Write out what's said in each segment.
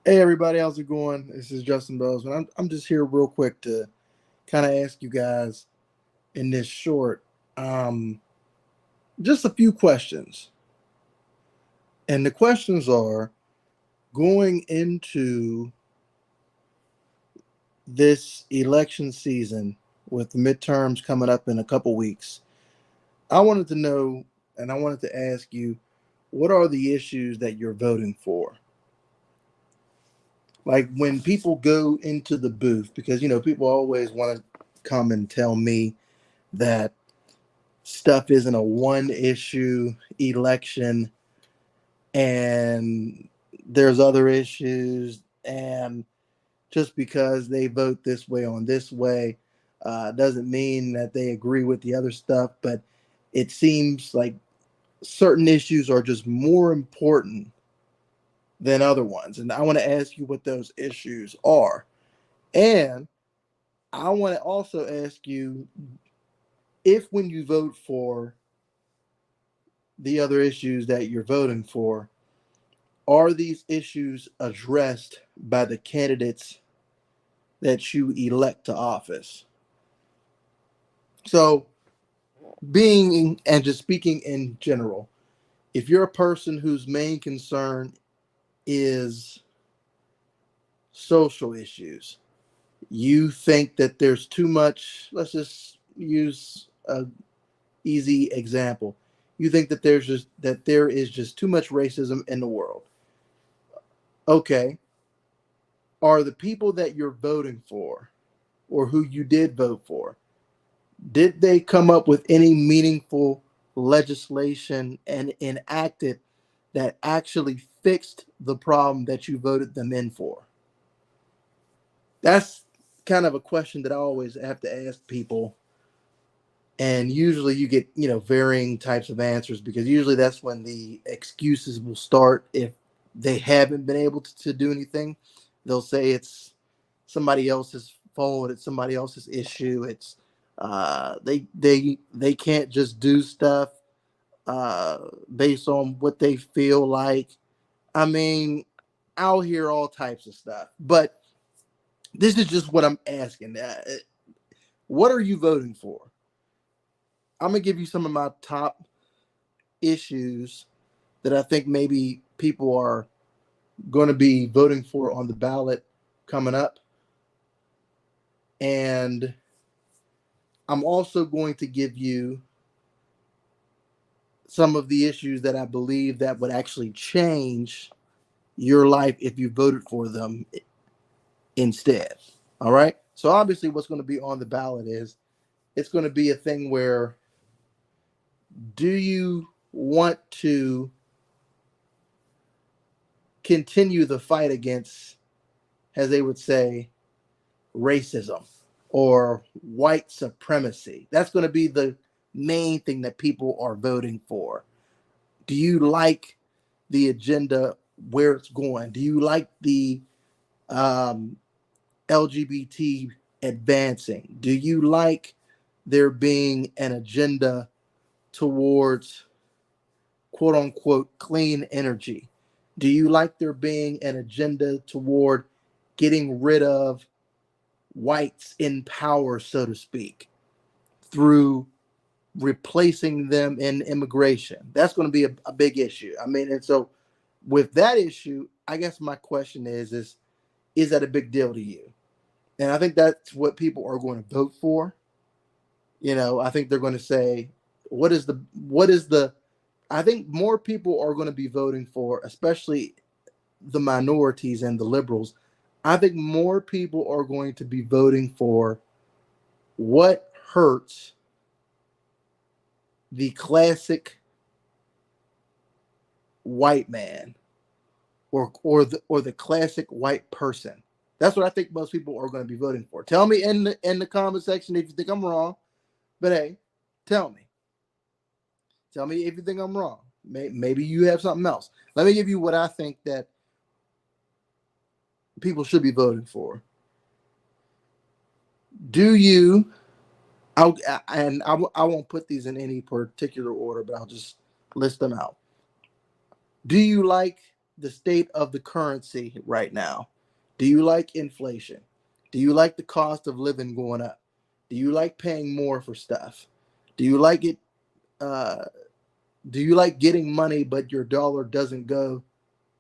Hey everybody, how's it going? This is Justin Bozeman. I'm just here real quick to kind of ask you guys in this short, um, just a few questions. And the questions are going into this election season with the midterms coming up in a couple weeks. I wanted to know and I wanted to ask you, what are the issues that you're voting for? Like when people go into the booth, because people always want to come and tell me that stuff isn't a one issue election and there's other issues, and just because they vote this way on this way doesn't mean that they agree with the other stuff. But it seems like certain issues are just more important than other ones, and I want to ask you what those issues are. And I want to also ask you, if when you vote for the other issues that you're voting for, are these issues addressed by the candidates that you elect to office? So, being and just speaking in general, if you're a person whose main concern is social issues, you think that there's too much, let's just use a easy example. You think that there is just too much racism in the world. Okay, are the people that you're voting for or who you did vote for, did they come up with any meaningful legislation and enacted that actually fixed the problem that you voted them in for? That's kind of a question that I always have to ask people. And usually you get, varying types of answers, because usually that's when the excuses will start. If they haven't been able to do anything, they'll say it's somebody else's fault, it's somebody else's issue. It's they can't just do stuff uh based on what they feel like. I mean, I'll hear all types of stuff, but this is just what I'm asking. What are you voting for? I'm gonna give you some of my top issues that I think maybe people are going to be voting for on the ballot coming up. And I'm also going to give you some of the issues that I believe that would actually change your life if you voted for them instead. All right. So obviously what's going to be on the ballot is, it's going to be a thing where, do you want to continue the fight against, as they would say, racism or white supremacy? That's going to be the main thing that people are voting for. Do you like the agenda where it's going? Do you like the um, LGBT advancing? Do you like there being an agenda towards quote unquote clean energy? Do you like there being an agenda toward getting rid of whites in power, so to speak, through replacing them in immigration? That's going to be a big issue. I mean, and so with that issue, I guess my question is that a big deal to you? And I think that's what people are going to vote for. I think they're going to say, what is the I think more people are going to be voting for, especially the minorities and the liberals. I think more people are going to be voting for what hurts the classic white man, or the classic white person. That's what I think most people are going to be voting for. Tell me in the comment section if you think I'm wrong. But hey, tell me. Tell me if you think I'm wrong. Maybe you have something else. Let me give you what I think that people should be voting for. Do you? I won't put these in any particular order, but I'll just list them out. Do you like the state of the currency right now? Do you like inflation? Do you like the cost of living going up? Do you like paying more for stuff? Do you like it? Uh, do you like getting money, but your dollar doesn't go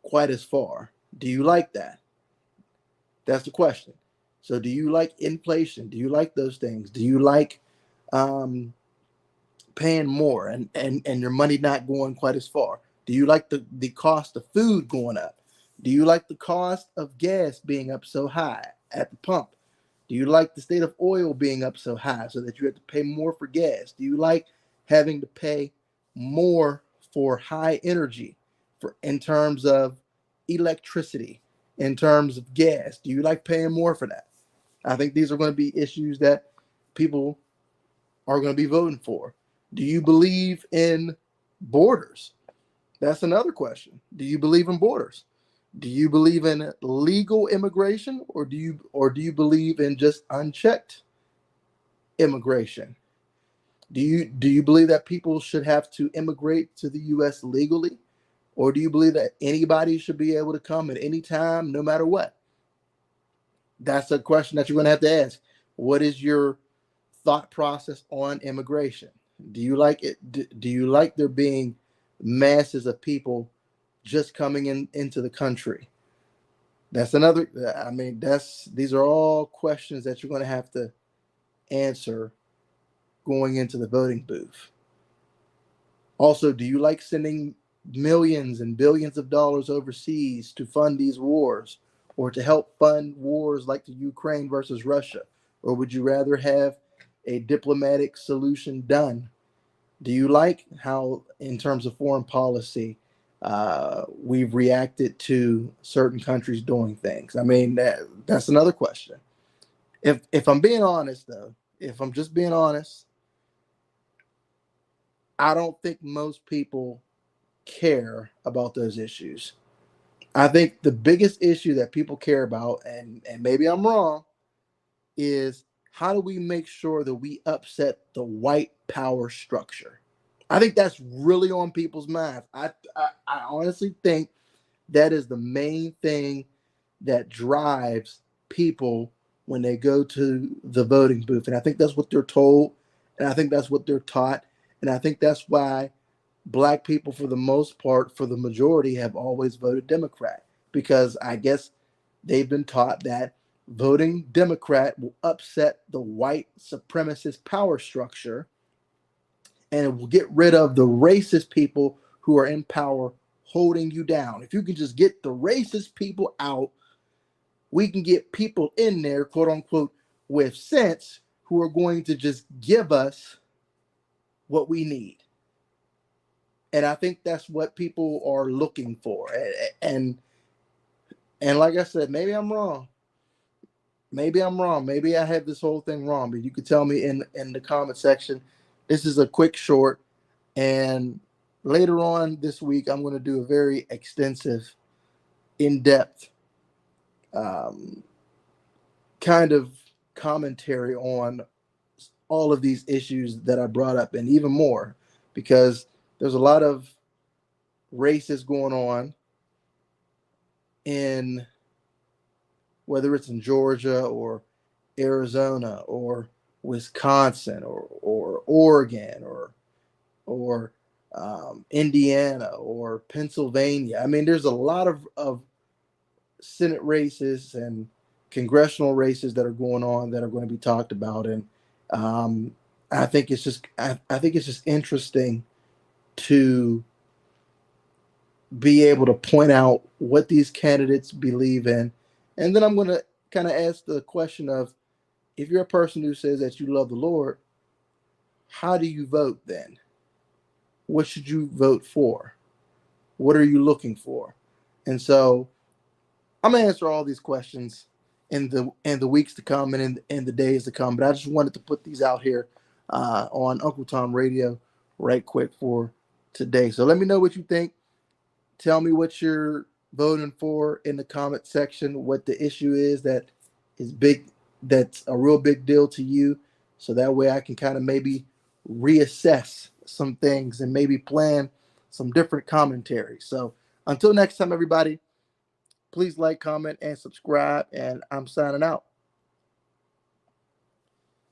quite as far? Do you like that? That's the question. So, do you like inflation? Do you like those things? Do you like um, paying more and your money not going quite as far? Do you like the cost of food going up? Do you like the cost of gas being up so high at the pump? Do you like the state of oil being up so high so that you have to pay more for gas? Do you like having to pay more for high energy for in terms of electricity, in terms of gas? Do you like paying more for that? I think these are going to be issues that people are going to be voting for. Do you believe in borders? That's another question. Do you believe in borders? Do you believe in legal immigration, or do you believe in just unchecked immigration? Do you believe that people should have to immigrate to the US legally, or do you believe that anybody should be able to come at any time no matter what? That's a question that you're going to have to ask. What is your thought process on immigration? Do you like it? Do you like there being masses of people just coming into the country? That's another. I mean, that's these are all questions that you're going to have to answer going into the voting booth. Also, do you like sending millions and billions of dollars overseas to fund these wars or to help fund wars like the Ukraine versus Russia? Or would you rather have a diplomatic solution done? Do you like how, in terms of foreign policy, we've reacted to certain countries doing things? I mean, that's another question. If I'm being honest, though, if I'm just being honest, I don't think most people care about those issues. I think the biggest issue that people care about, and maybe I'm wrong, is how do we make sure that we upset the white power structure? I think that's really on people's minds. I honestly think that is the main thing that drives people when they go to the voting booth. And I think that's what they're told. And I think that's what they're taught. And I think that's why black people, for the most part, for the majority, have always voted Democrat, because I guess they've been taught that voting Democrat will upset the white supremacist power structure and it will get rid of the racist people who are in power holding you down. If you can just get the racist people out, we can get people in there, quote unquote, with sense, who are going to just give us what we need. And I think that's what people are looking for. And like I said, maybe I'm wrong. Maybe I'm wrong. Maybe I have this whole thing wrong. But you could tell me in the comment section. This is a quick short. And later on this week, I'm going to do a very extensive, in-depth um, kind of commentary on all of these issues that I brought up and even more, because there's a lot of races going on in, whether it's in Georgia or Arizona or Wisconsin or Oregon or Indiana or Pennsylvania. I mean, there's a lot of Senate races and congressional races that are going on that are going to be talked about. And um, I think it's just interesting to be able to point out what these candidates believe in. And then I'm going to kind of ask the question of, if you're a person who says that you love the Lord, how do you vote then? What should you vote for? What are you looking for? And so I'm gonna answer all these questions in the weeks to come and in the days to come. But I just wanted to put these out here on Uncle Tom Radio right quick for today. So let me know what you think. Tell me what you're voting for in the comment section, what the issue is that is big, that's a real big deal to you. So that way I can kind of maybe reassess some things and maybe plan some different commentary. So Until next time, everybody, please like, comment, and subscribe. And I'm signing out.